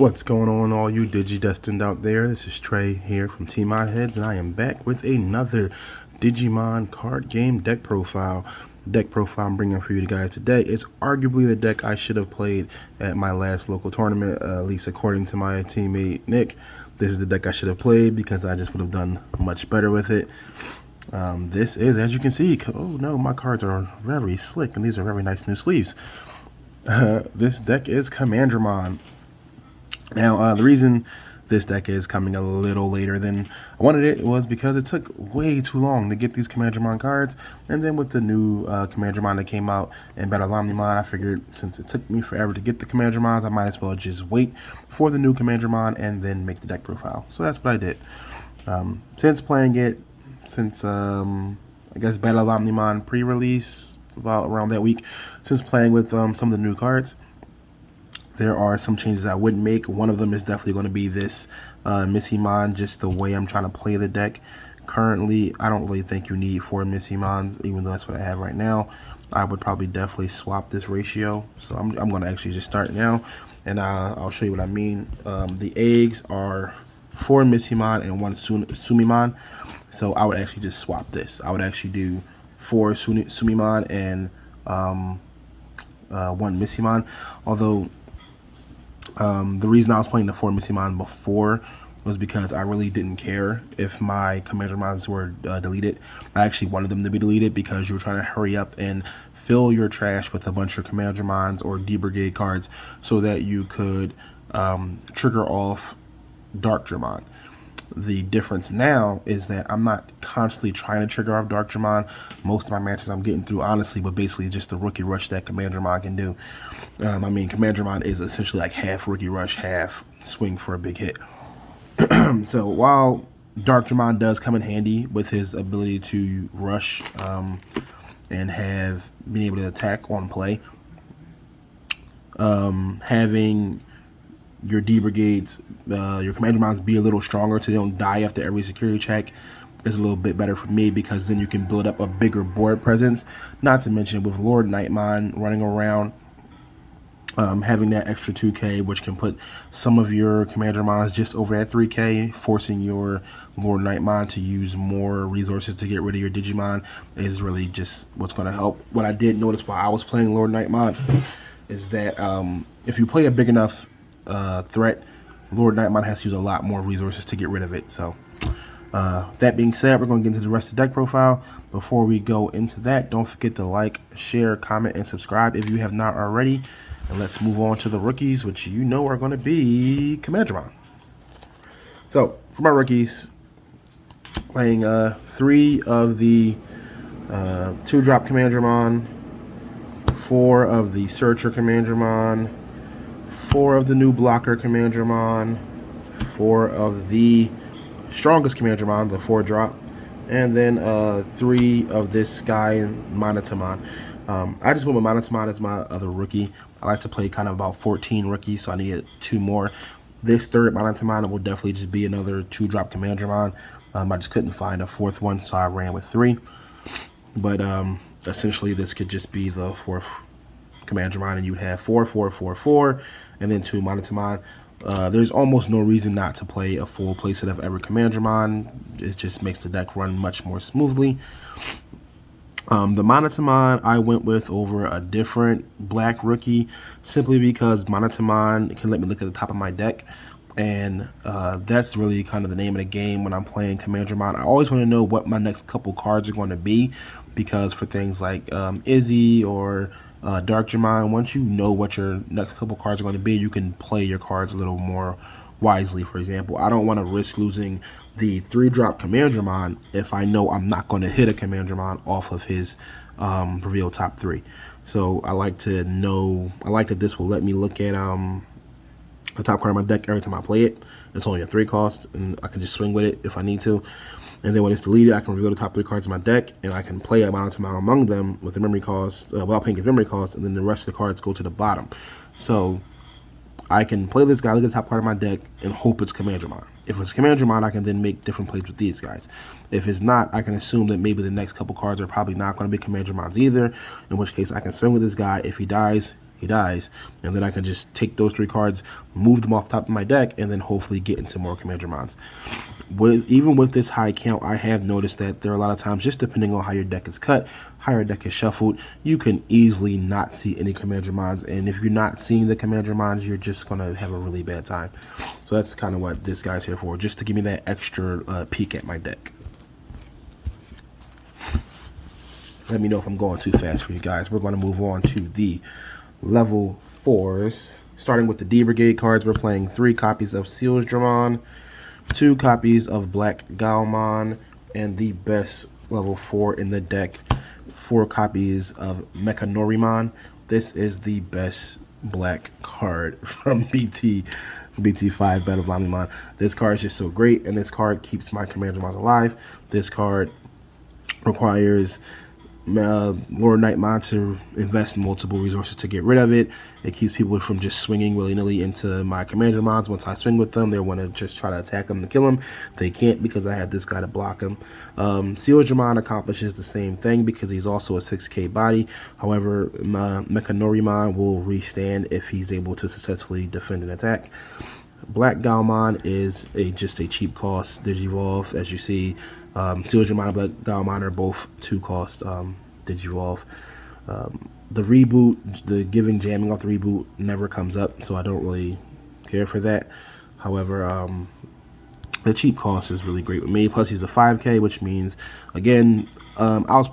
What's going on, all you Digi-Destined out there? This is Trey here from Team My Heads, and I am back with another Digimon card game deck profile. The deck profile I'm bringing for you guys today is arguably the deck I should have played at my last local tournament, at least according to my teammate Nick. This is the deck I should have played because I just would have done much better with it. This is, as you can see, oh no, my cards are very slick, and these are very nice new sleeves. This deck is Commandramon. Now, the reason this deck is coming a little later than I wanted it was because it took way too long to get these Commandramon cards, and then with the new Commandramon that came out in BT-5, I figured since it took me forever to get the Commandramons, I might as well just wait for the new Commandramon and then make the deck profile. So that's what I did. Since playing it, since I guess BT-5 pre-release, about around that week, since playing with some of the new cards, there are some changes I would make. One of them is definitely going to be this Missymon, just the way I'm trying to play the deck. Currently, I don't really think you need 4 Missymons, even though that's what I have right now. I would probably definitely swap this ratio. So I'm going to actually just start now, and I'll show you what I mean. The eggs are 4 Missymon and 1 Sumimon. So I would actually just swap this. I would actually do 4 Sumimon and 1 Missymon. Although the reason I was playing the 4 Missymon before was because I really didn't care if my Commandramons were deleted. I actually wanted them to be deleted because you were trying to hurry up and fill your trash with a bunch of Commandramons or D-Brigade cards so that you could trigger off Darkdramon. The difference now is that I'm not constantly trying to trigger off Darkdramon. Most of my matches I'm getting through, honestly, but basically just the rookie rush that Commandramon can do. I mean, Commandramon is essentially like half rookie rush, half swing for a big hit. So while Darkdramon does come in handy with his ability to rush and have been able to attack on play, having your D-Brigades, your Commandramons be a little stronger so they don't die after every security check is a little bit better for me, because then you can build up a bigger board presence. Not to mention with Lord Nightmon running around, having that extra 2k, which can put some of your Commandramons just over at 3k, forcing your Lord Nightmon to use more resources to get rid of your Digimon, is really just what's going to help. What I did notice while I was playing Lord Nightmon is that if you play a big enough threat, Lord Nightmon has to use a lot more resources to get rid of it. So that being said, we're going to get into the rest of the deck profile. Before we go into that, don't forget to like, share, comment, and subscribe if you have not already. And let's move on to the rookies, which you know are going to be Commandramon. So for my rookies, playing 3 of the 2-drop Commandramon, 4 of the Searcher Commandramon, 4 of the new blocker Commandramon, 4 of the strongest Commandramon, the 4-drop, and then 3 of this Sky Monotamon. I just put my Monotamon as my other rookie. I like to play kind of about 14 rookies, so I needed 2 more. This 3rd Monotamon will definitely just be another 2-drop Commandramon. I just couldn't find a 4th one, so I ran with 3. But essentially, this could just be the 4th Commandramon, and you'd have 4, 4, 4, 4, and then 2 Monotamon. There's almost no reason not to play a full playset of every Commandramon. It just makes the deck run much more smoothly. The Monotamon I went with over a different black rookie simply because Monotamon can let me look at the top of my deck, and that's really kind of the name of the game when I'm playing Commandramon. I always want to know what my next couple cards are going to be, because for things like Izzy or Darkdramon, once you know what your next couple cards are going to be, you can play your cards a little more wisely. For example, I don't want to risk losing the 3-drop Commandramon if I know I'm not going to hit a Commandramon off of his reveal top 3. So I like to know, I like that this will let me look at the top card of my deck every time I play it. It's only a 3 cost, and I can just swing with it if I need to. And then when it's deleted, I can reveal the top 3 cards of my deck, and I can play a Monotamon among them with the memory cost, without paying his memory cost, and then the rest of the cards go to the bottom. So I can play this guy, look at the top card of my deck, and hope it's Commandramon. If it's Commandramon, I can then make different plays with these guys. If it's not, I can assume that maybe the next couple cards are probably not going to be Commandramons either, in which case I can swing with this guy. If he dies, he dies. And then I can just take those 3 cards, move them off the top of my deck, and then hopefully get into more Commandramons. Even with this high count, I have noticed that there are a lot of times, just depending on how your deck is cut, how your deck is shuffled, you can easily not see any Commandramons. And if you're not seeing the Commandramons, you're just going to have a really bad time. So that's kind of what this guy's here for, just to give me that extra peek at my deck. Let me know if I'm going too fast for you guys. We're going to move on to the level 4s. Starting with the D Brigade cards, we're playing 3 copies of Spicey 2 copies of Black Galmon, and the best level 4 in the deck, 4 copies of Mechanorimon. This is the best black card from BT-5 Battle of Lamimon. This card is just so great, and this card keeps my Commandramons alive. This card requires Lord Nightmon to invest in multiple resources to get rid of it. It keeps people from just swinging willy-nilly into my Commandramons. Once I swing with them, they want to just try to attack them to kill them. They can't because I have this guy to block them. Spicey accomplishes the same thing because he's also a 6k body. However, Mechanorimon will restand if he's able to successfully defend an attack. Black Galmon is just a cheap cost Digivolve, as you see. Spicey and Black Galmon are both 2 cost Digivolve. The reboot, the jamming off the reboot never comes up, so I don't really care for that. However, the cheap cost is really great with me. Plus, he's a 5k, which means, again, I was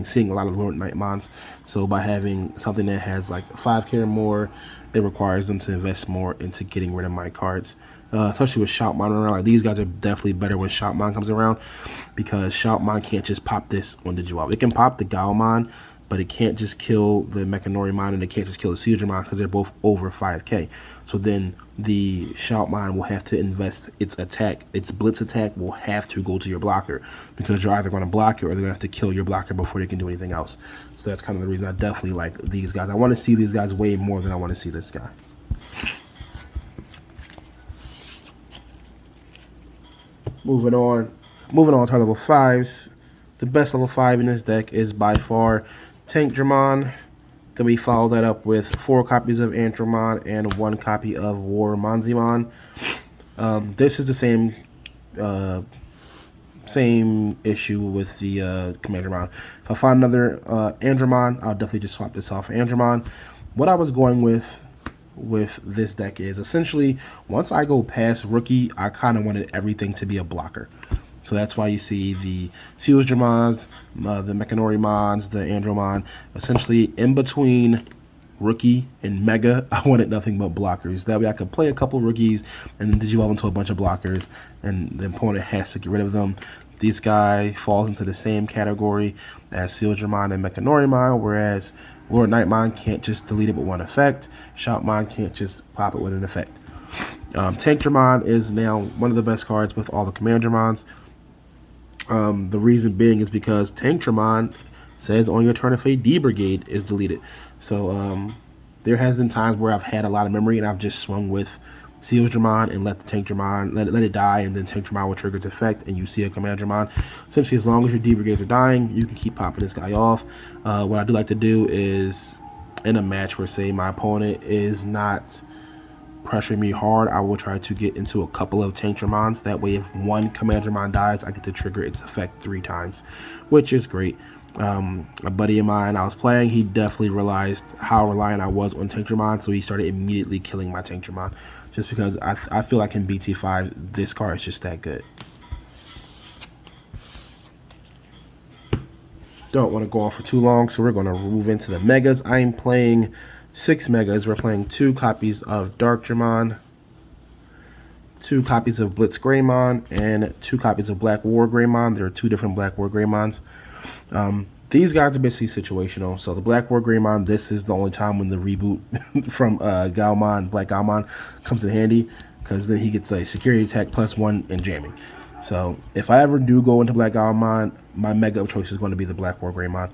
seeing a lot of Lord Nightmons. So by having something that has like 5k or more, it requires them to invest more into getting rid of my cards. Especially with Shoutmon around. Like, these guys are definitely better when Shoutmon comes around, because Shoutmon can't just pop this on Digivolve. It can pop the Galmon, but it can't just kill the Mechanorimon, and it can't just kill the Spicey because they're both over 5k. So then the Shoutmon will have to invest its attack. Its blitz attack will have to go to your blocker, because you're either going to block it or they're going to have to kill your blocker before they can do anything else. So that's kind of the reason I definitely like these guys. I want to see these guys way more than I want to see this guy. Moving on to level 5s. The best level 5 in this deck is by far Tankdramon. Then we follow that up with 4 copies of Antramon and 1 copy of War Monzimon. This is the same issue with the Commandramon. If I find another Andromon, I'll definitely just swap this off for Andromon. What I was going with this deck is essentially, once I go past rookie, I kind of wanted everything to be a blocker. So that's why you see the Spicey, the Mechanorimons, the Andromon, essentially in between rookie and mega. I wanted nothing but blockers. That way I could play a couple rookies and then Digivolve into a bunch of blockers, and the opponent has to get rid of them. This guy falls into the same category as Spicey and Mechanorimon, whereas Lord Nightmon can't just delete it with 1 effect. Shoutmon can't just pop it with an effect. Tankdramon is now one of the best cards with all the Commandramons. The reason being is because Tankdramon says on your turn if a D Brigade is deleted. So there has been times where I've had a lot of memory and I've just swung with Spicey and let the Tankdramon let it die, and then Tankdramon will trigger its effect and you see a Commandramon. Essentially, as long as your D Brigades are dying, you can keep popping this guy off. What I do like to do is, in a match where, say, my opponent is not pressuring me hard, I will try to get into a couple of Tankdramons. That way, if 1 Commandramon dies, I get to trigger its effect 3 times, which is great. A buddy of mine I was playing, he definitely realized how reliant I was on Tankdramon, so he started immediately killing my Tankdramon, just because I feel like in BT-5, this card is just that good. Don't want to go on for too long, so we're going to move into the megas. I am playing 6 megas. We're playing 2 copies of Darkdramon, 2 copies of Blitz Greymon, and 2 copies of Black War Greymon. There are 2 different Black War Greymons. These guys are basically situational. So the Black War Greymon, this is the only time when the reboot from Galmon, Black Galmon, comes in handy, because then he gets a security attack +1 and jamming. So if I ever do go into Black Galmon, my mega of choice is going to be the Black War Greymon.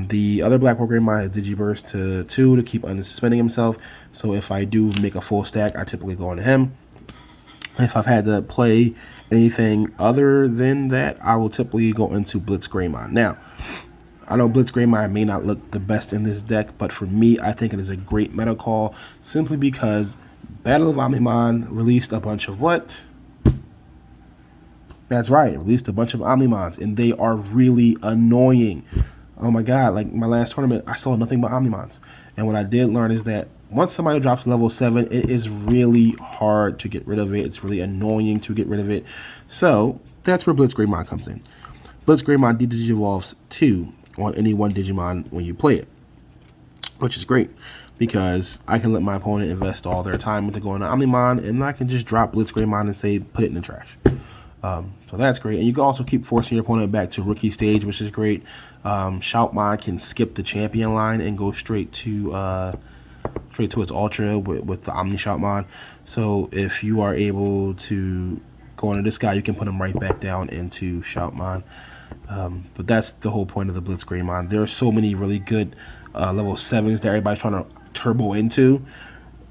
The other Black War Greymon has Digiburst to 2 to keep unsuspending himself. So if I do make a full stack, I typically go into him. If I've had to play anything other than that, I will typically go into Blitz Greymon. Now, I know Blitz Greymon may not look the best in this deck, but for me, I think it is a great meta call simply because Battle of Omnimon released a bunch of what? That's right, released a bunch of Omnimons, and they are really annoying. Oh my god, like my last tournament, I saw nothing but Omnimons. And what I did learn is that once somebody drops level 7, it is really hard to get rid of it. It's really annoying to get rid of it. So that's where Blitz Greymon comes in. Blitz Greymon Digivolves 2 on any one Digimon when you play it, which is great because I can let my opponent invest all their time into going to Omnimon, and I can just drop Blitz Greymon and say, put it in the trash. So that's great. And you can also keep forcing your opponent back to rookie stage, which is great. Shoutmon can skip the champion line and go straight to its ultra with the Omni Shoutmon. So if you are able to go into this guy, you can put him right back down into Shoutmon. But that's the whole point of the Blitz Greymon. There are so many really good level 7s that everybody's trying to turbo into.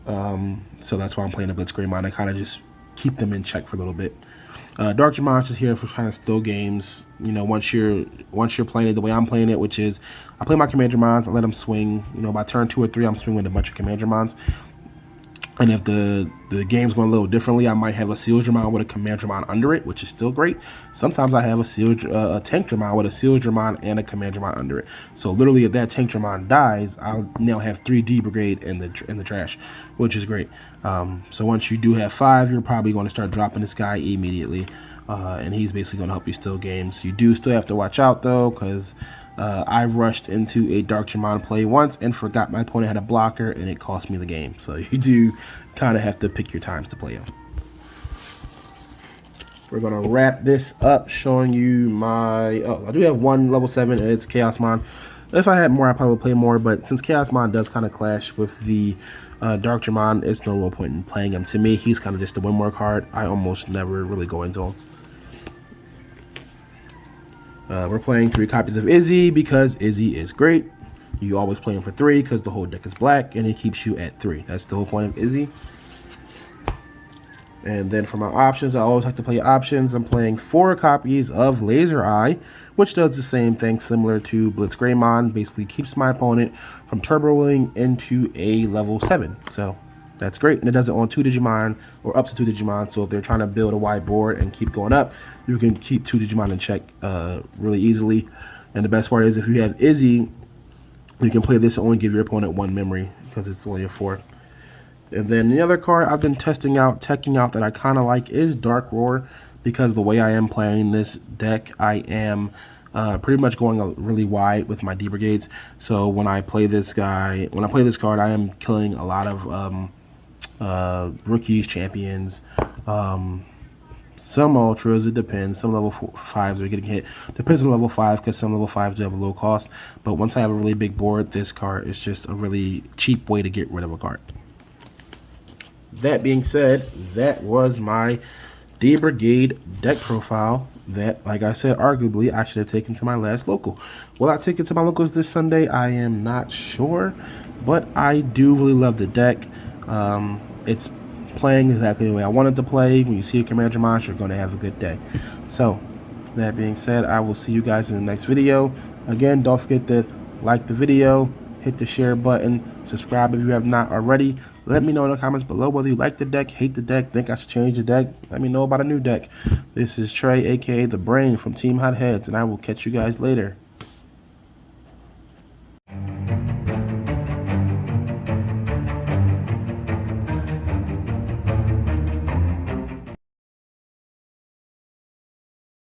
So that's why I'm playing the Blitz Greymon to kind of just keep them in check for a little bit. Dark Jamon is here for trying to steal games. You know, once you're playing it the way I'm playing it, which is I play my Commandramons, I let them swing. You know, by turn 2 or 3, I'm swinging a bunch of Commandramons. And if the game's going a little differently, I might have a Seal Dramon with a Commandramon under it, which is still great. Sometimes I have a Tank Dramon with a Seal Dramon and a Commandramon under it. So literally, if that Tank Dramon dies, I'll now have 3 D Brigade in the trash, which is great. So once you do have 5, you're probably going to start dropping this guy immediately, and he's basically going to help you steal games. You do still have to watch out though, because I rushed into a Dark Jamon play once and forgot my opponent had a blocker, and it cost me the game. So you do kind of have to pick your times to play him. We're going to wrap this up showing you my... Oh, I do have one level 7, and it's Chaosmon. If I had more, I probably would play more, but since Chaosmon does kind of clash with the Dark Jamon, it's no real point in playing him. To me, he's kind of just a win more card. I almost never really go into him. We're playing 3 copies of Izzy because Izzy is great. You always play him for 3 because the whole deck is black and it keeps you at 3. That's the whole point of Izzy. And then for my options, I always like to play options. I'm playing 4 copies of Laser Eye, which does the same thing similar to Blitz Greymon. Basically keeps my opponent from turboing into a level 7. So that's great. And it does it on 2 Digimon or up to 2 Digimon. So if they're trying to build a wide board and keep going up, you can keep 2 Digimon in check really easily. And the best part is if you have Izzy, you can play this and only give your opponent 1 memory because it's only a 4. And then the other card I've been teching out that I kind of like is Dark Roar, because the way I am playing this deck, I am pretty much going really wide with my D Brigades. So when I play this card, I am killing a lot of rookies, champions, some ultras. It depends. Some level 5s are getting hit. Depends on level 5 because some level 5s do have a low cost. But once I have a really big board, this card is just a really cheap way to get rid of a card. That being said, that was my D Brigade deck profile that, like I said, arguably I should have taken to my last local. Will I take it to my locals this Sunday? I am not sure, but I do really love the deck. It's playing exactly the way I wanted to play. When you see a Commandramon, you're going to have a good day. So, that being said, I will see you guys in the next video. Again, don't forget to like the video, hit the share button, subscribe if you have not already. Let me know in the comments below whether you like the deck, hate the deck, think I should change the deck. Let me know about a new deck. This is Trey, aka The Brain from Team Hot Heads, and I will catch you guys later.